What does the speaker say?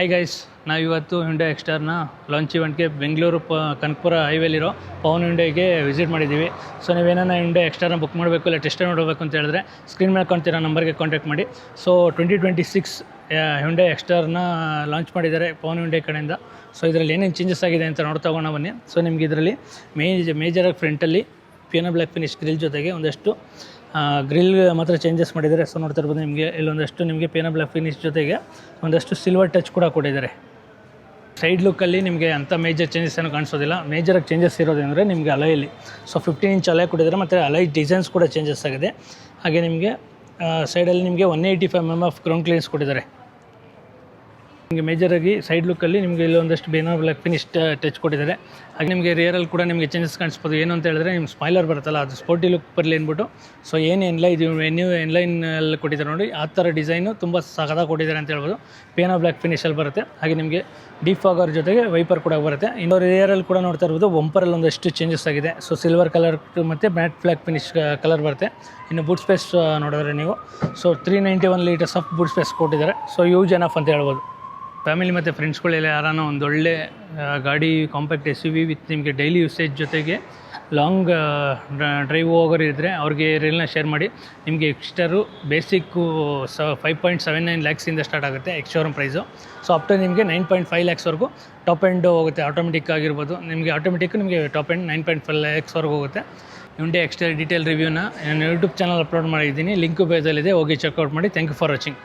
Hi guys, ನಾವಿವತ್ತು Hyundai ಎಕ್ಸ್ಟಾರ್ನ launch ಇವೆಂಟ್ಗೆ ಬೆಂಗಳೂರು ಕನಕಪುರ ಹೈವೇಲಿರೋ ಪವನ್ ಹ್ಯುಂಡೈಗೆ ವಿಸಿಟ್ ಮಾಡಿದ್ದೀವಿ. ಸೊ ನೀವೇನ ಹ್ಯುಂಡೈ ಎಕ್ಸ್ಟಾರ್ನ ಬುಕ್ ಮಾಡಬೇಕು ಇಲ್ಲ ಟೆಸ್ಟ್ ನೋಡಬೇಕು ಅಂತ ಹೇಳಿದ್ರೆ ಸ್ಕ್ರೀನ್ ಮೇಲೆ ಕಾಣ್ತಿರೋ ನಂಬರ್ಗೆ ಕಾಂಟ್ಯಾಕ್ಟ್ ಮಾಡಿ. ಸೊ 2026 ಹ್ಯುಂಡೈ ಎಕ್ಸ್ಟಾರ್ನ ಲಾಂಚ್ ಮಾಡಿದ್ದಾರೆ ಪವನ್ ಹ್ಯುಂಡೈ ಕಡೆಯಿಂದ. ಸೊ ಇದರಲ್ಲಿ ಏನೇನು ಚೇಂಜಸ್ ಆಗಿದೆ ಅಂತ ನೋಡ್ತಾ ಹೋಗೋಣ ಬನ್ನಿ. ಸೊ ನಿಮಗೆ ಇದರಲ್ಲಿ ಮೇಜರಾಗಿ ಫ್ರಂಟಲ್ಲಿ ಪಿಯಾನೋ ಬ್ಲ್ಯಾಕ್ ಫಿನಿಶ್ ಗ್ರಿಲ್ ಜೊತೆಗೆ ಒಂದಷ್ಟು ಗ್ರಿಲ್ ಮಾತ್ರ ಚೇಂಜಸ್ ಮಾಡಿದ್ದಾರೆ. ಸೊ ನೋಡ್ತಾ ಇರ್ಬೋದು ನಿಮಗೆ ಇಲ್ಲೊಂದಷ್ಟು ನಿಮಗೆ ಪಿಯಾನೋ ಬ್ಲ್ಯಾಕ್ ಫಿನಿಶ್ ಜೊತೆಗೆ ಒಂದಷ್ಟು ಸಿಲ್ವರ್ ಟಚ್ ಕೂಡ ಕೊಟ್ಟಿದ್ದಾರೆ. ಸೈಡ್ ಲುಕ್ಕಲ್ಲಿ ನಿಮಗೆ ಅಂಥ ಮೇಜರ್ ಚೇಂಜಸ್ ಏನೂ ಕಾಣಿಸೋದಿಲ್ಲ. ಮೇಜರಾಗಿ ಚೇಂಜಸ್ ಇರೋದಂದರೆ ನಿಮಗೆ ಅಲೈಯಲ್ಲಿ ಸೊ 15 ಇಂಚ್ ಅಲೈ ಕೊಟ್ಟಿದ್ದಾರೆ ಮತ್ತು ಅಲೈ ಡಿಸೈನ್ಸ್ ಕೂಡ ಚೇಂಜಸ್ ಆಗಿದೆ. ಹಾಗೆ ನಿಮಗೆ ಸೈಡಲ್ಲಿ ನಿಮಗೆ 185 mm ಗ್ರೌಂಡ್ ಕ್ಲಿಯರೆನ್ಸ್ ಕೊಟ್ಟಿದ್ದಾರೆ. ನಿಮಗೆ ಮೇಜರಾಗಿ ಸೈಡ್ ಲುಕ್ಕಲ್ಲಿ ನಿಮಗೆ ಇಲ್ಲೊಂದಷ್ಟು ಪಿಯಾನೋ ಬ್ಲ್ಯಾಕ್ ಫಿನಿಶ್ ಟಚ್ ಕೊಟ್ಟಿದ್ದಾರೆ. ಹಾಗೆ ನಿಮಗೆ ರಿಯರಲ್ಲಿ ಕೂಡ ನಿಮಗೆ ಚೇಂಜಸ್ ಕಾಣಿಸ್ಬೋದು. ಏನು ಅಂತ ಹೇಳಿದ್ರೆ ನಿಮ್ಮ ಸ್ಪಾಯ್ಲರ್ ಬರುತ್ತಲ್ಲ, ಅದು ಸ್ಪೋರ್ಟಿ ಲುಕ್ ಬರಲಿ ಅಂದ್ಬಿಟ್ಟು ಸೊ ಏನು ಎನ್ಲೈನಲ್ಲಿ ಕೊಟ್ಟಿದ್ದಾರೆ ನೋಡಿ, ಆ ಥರ ಡಿಸೈನು ತುಂಬ ಸಖತ್ತಾಗಿ ಕೊಟ್ಟಿದ್ದಾರೆ ಅಂತ ಹೇಳ್ಬೋದು. ಪಿಯಾನೋ ಬ್ಲ್ಯಾಕ್ ಫಿನಿಶಲ್ಲಿ ಬರುತ್ತೆ. ಹಾಗೆ ನಿಮಗೆ ಡಿಫಾಗರ್ ಜೊತೆಗೆ ವೈಪರ್ ಕೂಡ ಬರುತ್ತೆ. ಇನ್ನು ರಿಯರಲ್ಲಿ ಕೂಡ ನೋಡ್ತಾ ಇರ್ಬೋದು ಬಂಪರಲ್ಲಿ ಒಂದಷ್ಟು ಚೇಂಜಸ್ ಆಗಿದೆ. ಸೊ ಸಿಲ್ವರ್ ಕಲರ್ ಮತ್ತು ಮ್ಯಾಟ್ ಬ್ಲ್ಯಾಕ್ ಫಿನಿಶ್ ಕಲರ್ ಬರುತ್ತೆ. ಇನ್ನು ಬೂಟ್ ಸ್ಪೇಸ್ ನೋಡಿದ್ರೆ ನೀವು so 391 litres of boot space ಕೊಟ್ಟಿದ್ದಾರೆ. ಸೊ ಯೂಸ್ ಎನಫ್ ಅಂತ ಹೇಳ್ಬೋದು. ಫ್ಯಾಮಿಲಿ ಮತ್ತು ಫ್ರೆಂಡ್ಸ್ಗಳೆಲ್ಲ ಯಾರಾನ ಒಂದೊಳ್ಳೆ ಗಾಡಿ ಕಾಂಪ್ಯಾಕ್ಟ್ SUV ವಿತ್ ನಿಮಗೆ ಡೈಲಿ ಯೂಸೇಜ್ ಜೊತೆಗೆ ಲಾಂಗ್ ಡ್ರೈವ್ ಹೋಗೋರು ಇದ್ದರೆ ಅವ್ರಿಗೆ ರೀಲ್ನ ಶೇರ್ ಮಾಡಿ. ನಿಮಗೆ ಎಕ್ಸ್ಟರು ಬೇಸಿಕ್ಕು 5.79 ಲ್ಯಾಕ್ಸಿಂದ ಸ್ಟಾರ್ಟ್ ಆಗುತ್ತೆ ex showroom price. So up to ನಿಮಗೆ 9.5 ಲ್ಯಾಕ್ಸ್ವರೆಗೂ ಟಾಪ್ ಎಂಡ್ ಹೋಗುತ್ತೆ. ಆಟೋಮೆಟಿಕ್ ಆಗಿರ್ಬೋದು, ನಿಮಗೆ ಆಟೋಮೆಟಿಕ್ ನಿಮಗೆ ಟಾಪ್ ಎಂಡ್ 9.5 ಲ್ಯಾಕ್ಸ್ವರೆಗೂ ಹೋಗುತ್ತೆ. ಹ್ಯುಂಡೈ ಎಕ್ಸ್ಟರ್ ಡೀಟೇಲ್ ರಿವ್ಯೂನ ನಾನು ಯೂಟ್ಯೂಬ್ ಚಾನಲ್ ಅಪ್ಲೋಡ್ ಮಾಡಿದ್ದೀನಿ. ಲಿಂಕು ಪೇಜಲ್ಲಿದೆ, ಹೋಗಿ ಚೆಕ್ಔಟ್ ಮಾಡಿ. Thank you for watching.